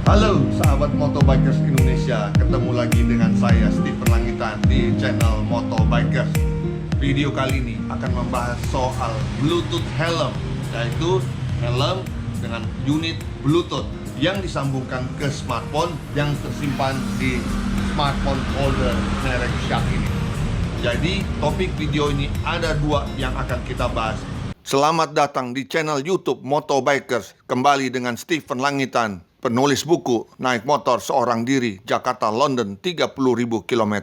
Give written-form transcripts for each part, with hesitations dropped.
Halo sahabat Motobikers Indonesia, ketemu lagi dengan saya Stephen Langitan di channel Motobikers. Video kali ini akan membahas soal Bluetooth helm, yaitu helm dengan unit Bluetooth yang disambungkan ke smartphone yang tersimpan di smartphone holder merek Shark ini. Jadi topik video ini ada dua yang akan kita bahas. Selamat datang di channel YouTube Motobikers, kembali dengan Stephen Langitan, penulis buku Naik Motor Seorang Diri Jakarta London 30.000 km.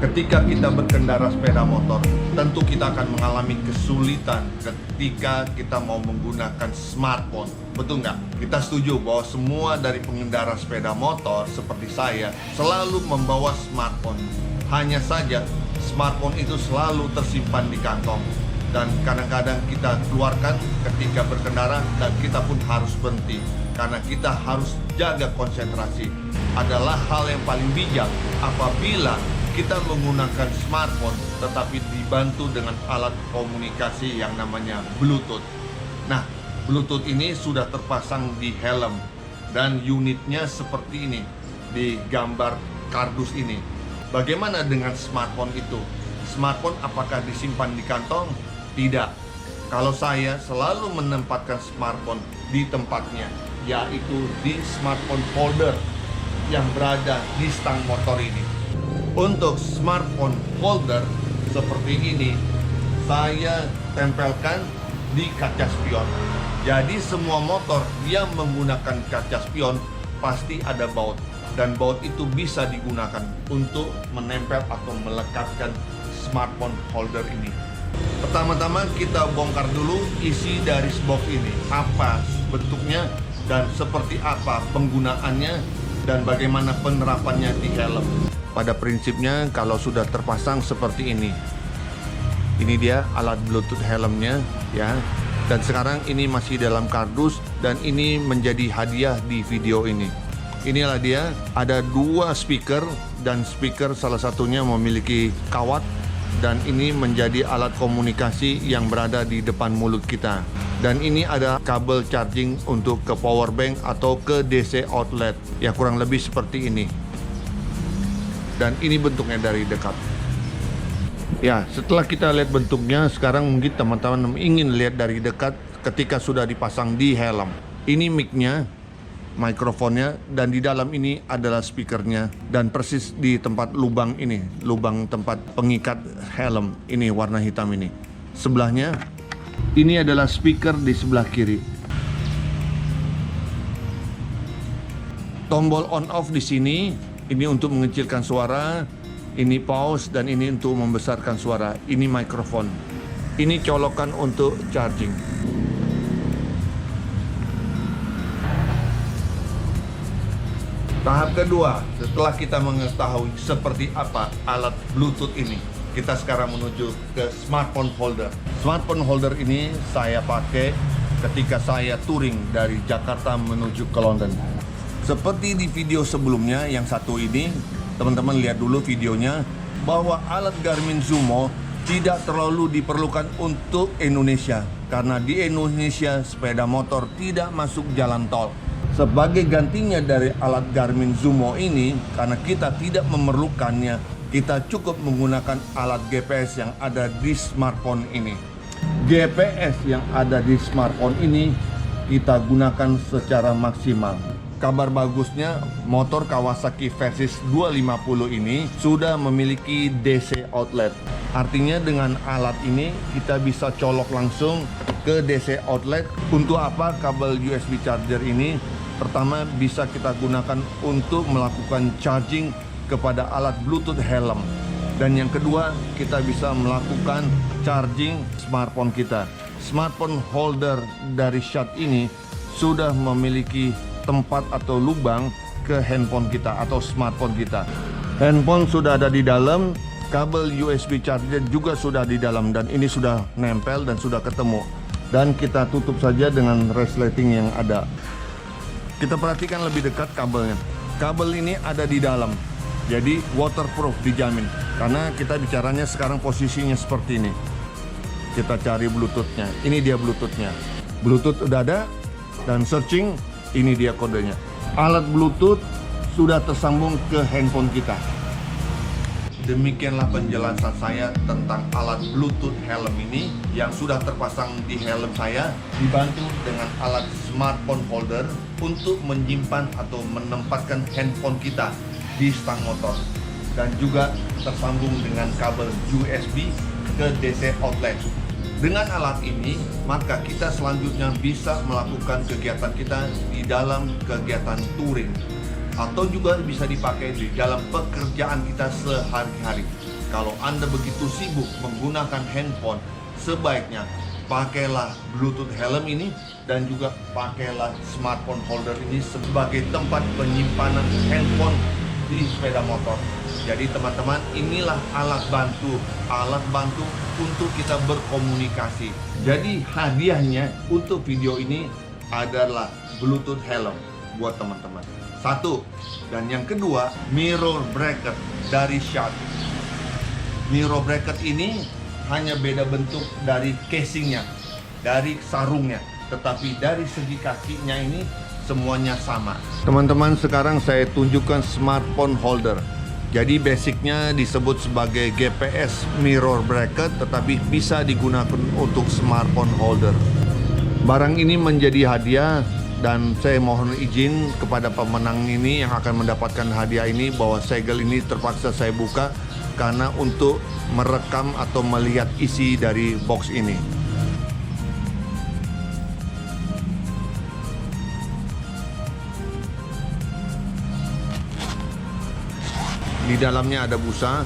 Ketika kita berkendara sepeda motor, tentu kita akan mengalami kesulitan ketika kita mau menggunakan smartphone. Betul nggak? Kita setuju bahwa semua dari pengendara sepeda motor seperti saya selalu membawa smartphone. Hanya saja smartphone itu selalu tersimpan di kantong, dan kadang-kadang kita keluarkan ketika berkendara dan kita pun harus berhenti karena kita harus jaga konsentrasi. Adalah hal yang paling bijak apabila kita menggunakan smartphone tetapi dibantu dengan alat komunikasi yang namanya Bluetooth. Nah, Bluetooth ini sudah terpasang di helm dan unitnya seperti ini di gambar kardus ini. Bagaimana dengan smartphone itu? Smartphone apakah disimpan di kantong? Tidak. Kalau saya selalu menempatkan smartphone di tempatnya, yaitu di smartphone holder yang berada di stang motor ini. Untuk smartphone holder seperti ini, saya tempelkan di kaca spion. Jadi semua motor yang menggunakan kaca spion pasti ada baut, dan baut itu bisa digunakan untuk menempel atau melekatkan smartphone holder ini. Pertama-tama kita bongkar dulu isi dari box ini, apa bentuknya dan seperti apa penggunaannya dan bagaimana penerapannya di helm. Pada prinsipnya kalau sudah terpasang seperti ini dia alat Bluetooth helmnya ya. Dan sekarang ini masih dalam kardus dan ini menjadi hadiah di video ini. Inilah dia, ada dua speaker dan speaker salah satunya memiliki kawat, dan ini menjadi alat komunikasi yang berada di depan mulut kita. Dan ini ada kabel charging untuk ke power bank atau ke DC outlet, ya kurang lebih seperti ini. Dan ini bentuknya dari dekat. Ya, setelah kita lihat bentuknya, sekarang mungkin teman-teman ingin lihat dari dekat ketika sudah dipasang di helm. Ini mic-nya, mikrofonnya, dan di dalam ini adalah speakernya, dan persis di tempat lubang ini, lubang tempat pengikat helm ini warna hitam ini. Sebelahnya ini adalah speaker di sebelah kiri. Tombol on off di sini, ini untuk mengecilkan suara, ini pause, dan ini untuk membesarkan suara. Ini mikrofon. Ini colokan untuk charging. Tahap kedua, setelah kita mengetahui seperti apa alat Bluetooth ini, kita sekarang menuju ke smartphone holder. Smartphone holder ini saya pakai ketika saya touring dari Jakarta menuju ke London. Seperti di video sebelumnya yang satu ini, teman-teman lihat dulu videonya, bahwa alat Garmin Zumo tidak terlalu diperlukan untuk Indonesia, karena di Indonesia sepeda motor tidak masuk jalan tol. Sebagai gantinya dari alat Garmin Zumo ini, karena kita tidak memerlukannya, kita cukup menggunakan alat GPS yang ada di smartphone ini. GPS yang ada di smartphone ini kita gunakan secara maksimal. Kabar bagusnya, motor Kawasaki Versys 250 ini sudah memiliki DC outlet. Artinya dengan alat ini kita bisa colok langsung ke DC outlet. Untuk apa kabel USB charger ini? Pertama, bisa kita gunakan untuk melakukan charging kepada alat Bluetooth helm. Dan yang kedua, kita bisa melakukan charging smartphone kita. Smartphone holder dari Shark ini sudah memiliki tempat atau lubang ke handphone kita atau smartphone kita. Handphone sudah ada di dalam, kabel USB charger juga sudah di dalam, dan ini sudah nempel dan sudah ketemu. Dan kita tutup saja dengan resleting yang ada. Kita perhatikan lebih dekat kabelnya. Kabel ini ada di dalam, jadi waterproof, dijamin. Karena kita bicaranya sekarang posisinya seperti ini. Kita cari Bluetooth-nya. Ini dia Bluetooth-nya. Bluetooth udah ada, dan searching, ini dia kodenya. Alat Bluetooth sudah tersambung ke handphone kita. Demikianlah penjelasan saya tentang alat Bluetooth helm ini yang sudah terpasang di helm saya, dibantu dengan alat smartphone holder untuk menyimpan atau menempatkan handphone kita di stang motor, dan juga tersambung dengan kabel USB ke DC outlet. Dengan alat ini, maka kita selanjutnya bisa melakukan kegiatan kita di dalam kegiatan touring, atau juga bisa dipakai di dalam pekerjaan kita sehari-hari. Kalau Anda begitu sibuk menggunakan handphone, sebaiknya pakailah Bluetooth helm ini dan juga pakailah smartphone holder ini sebagai tempat penyimpanan handphone di sepeda motor. Jadi teman-teman, inilah alat bantu untuk kita berkomunikasi. Jadi hadiahnya untuk video ini adalah Bluetooth helm buat teman-teman. Satu, dan yang kedua, mirror bracket dari Shark. Mirror bracket ini hanya beda bentuk dari casingnya, dari sarungnya, tetapi dari segi kakinya ini semuanya sama. Teman-teman, sekarang saya tunjukkan smartphone holder. Jadi basicnya disebut sebagai GPS mirror bracket, tetapi bisa digunakan untuk smartphone holder. Barang ini menjadi hadiah, dan saya mohon izin kepada pemenang ini yang akan mendapatkan hadiah ini bahwa segel ini terpaksa saya buka karena untuk merekam atau melihat isi dari box ini. Di dalamnya ada busa,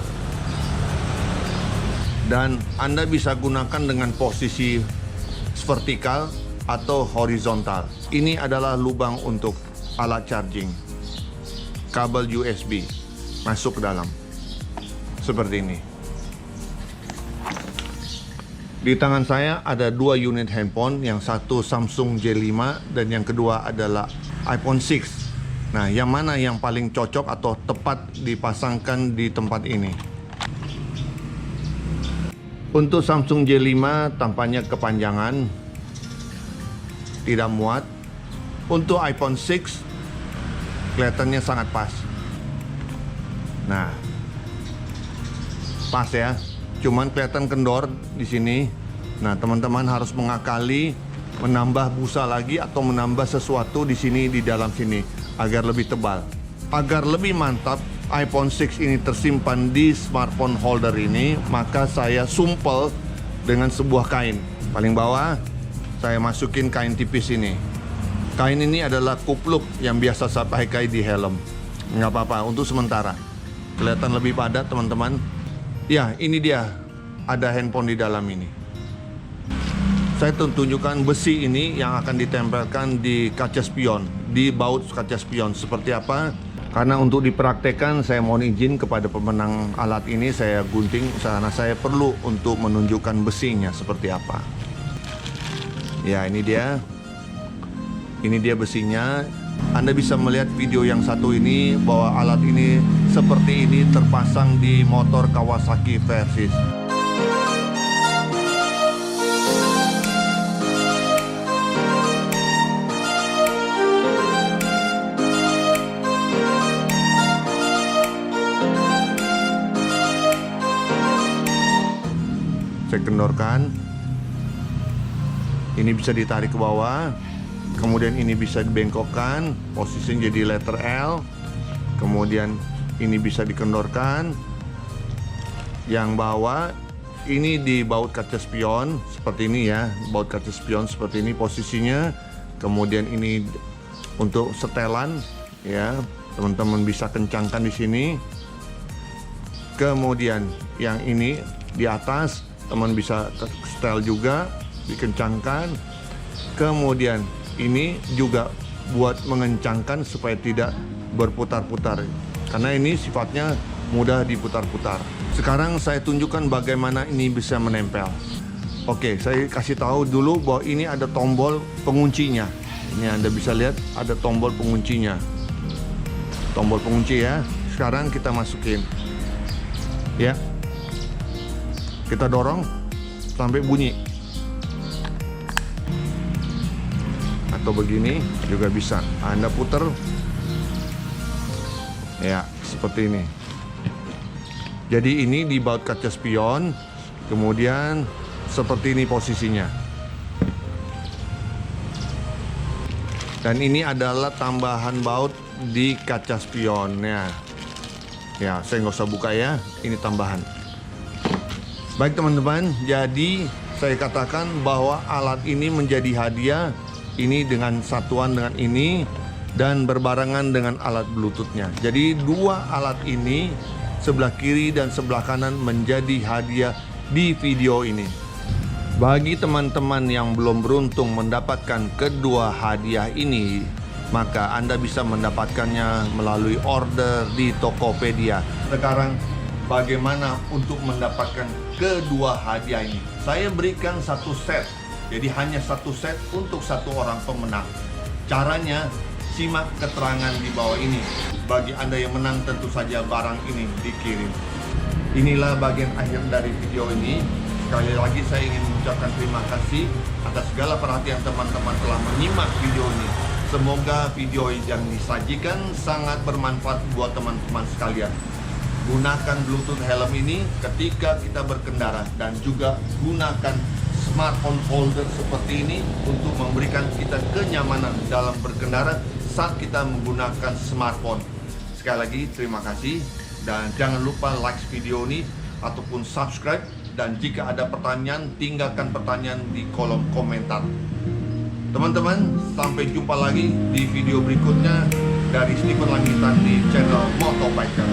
dan Anda bisa gunakan dengan posisi vertikal atau horizontal. Ini adalah lubang untuk alat charging. Kabel USB masuk ke dalam. Seperti ini. Di tangan saya ada dua unit handphone, yang satu Samsung J5 dan yang kedua adalah iPhone 6. Nah, yang mana yang paling cocok atau tepat dipasangkan di tempat ini? Untuk Samsung J5 tampaknya kepanjangan, tidak muat. Untuk iPhone 6 kelihatannya sangat pas. Nah, pas ya. Cuman kelihatan kendor di sini. Nah, teman-teman harus mengakali menambah busa lagi atau menambah sesuatu di sini, di dalam sini, agar lebih tebal. Agar lebih mantap iPhone 6 ini tersimpan di smartphone holder ini, maka saya sumpel dengan sebuah kain. Paling bawah saya masukin kain tipis ini. Kain ini adalah kupluk yang biasa saya pakai di helm. Nggak apa-apa, untuk sementara. Kelihatan lebih padat teman-teman. Ya, ini dia. Ada handphone di dalam ini. Saya tunjukkan besi ini yang akan ditempelkan di kaca spion, di baut kaca spion. Seperti apa? Karena untuk dipraktekkan, saya mohon izin kepada pemenang alat ini, saya gunting karena saya perlu untuk menunjukkan besinya seperti apa. Ya, ini dia. Ini dia besinya. Anda bisa melihat video yang satu ini bahwa alat ini seperti ini terpasang di motor Kawasaki Versys. Saya kendorkan. Ini bisa ditarik ke bawah. Kemudian ini bisa dibengkokkan, posisinya jadi letter L. Kemudian ini bisa dikendorkan. Yang bawah ini di baut kaca spion seperti ini ya, baut kaca spion seperti ini posisinya. Kemudian ini untuk setelan ya, teman-teman bisa kencangkan di sini. Kemudian yang ini di atas, teman bisa setel juga, dikencangkan. Kemudian ini juga buat mengencangkan supaya tidak berputar-putar, karena ini sifatnya mudah diputar-putar. Sekarang saya tunjukkan bagaimana ini bisa menempel. Oke, saya kasih tahu dulu bahwa ini ada tombol penguncinya. Ini Anda bisa lihat ada tombol penguncinya. Tombol pengunci ya. Sekarang kita masukin. Ya. Kita dorong. sampai bunyi. Atau begini juga bisa. Anda putar. Ya, seperti ini. Jadi ini di baut kaca spion. Kemudian seperti ini posisinya. Dan ini adalah tambahan baut di kaca spionnya. Ya, saya nggak usah buka ya. Ini tambahan. Baik teman-teman, jadi saya katakan bahwa alat ini menjadi hadiah. Ini dengan satuan dengan ini dan berbarengan dengan alat Bluetooth-nya. Jadi dua alat ini sebelah kiri dan sebelah kanan menjadi hadiah di video ini. Bagi teman-teman yang belum beruntung mendapatkan kedua hadiah ini, maka Anda bisa mendapatkannya melalui order di Tokopedia. Sekarang bagaimana untuk mendapatkan kedua hadiah ini? Saya berikan satu set, jadi hanya satu set untuk satu orang pemenang. Caranya, simak keterangan di bawah ini. Bagi Anda yang menang, tentu saja barang ini dikirim. Inilah bagian akhir dari video ini. Sekali lagi saya ingin mengucapkan terima kasih atas segala perhatian teman-teman telah menyimak video ini. Semoga video yang disajikan sangat bermanfaat buat teman-teman sekalian. Gunakan Bluetooth helm ini ketika kita berkendara dan juga gunakan smartphone holder seperti ini untuk memberikan kita kenyamanan dalam berkendara saat kita menggunakan smartphone. Sekali lagi terima kasih dan jangan lupa like video ini ataupun subscribe. Dan jika ada pertanyaan, tinggalkan pertanyaan di kolom komentar. Teman-teman, sampai jumpa lagi di video berikutnya dari Steven Langitan di channel Motobiker.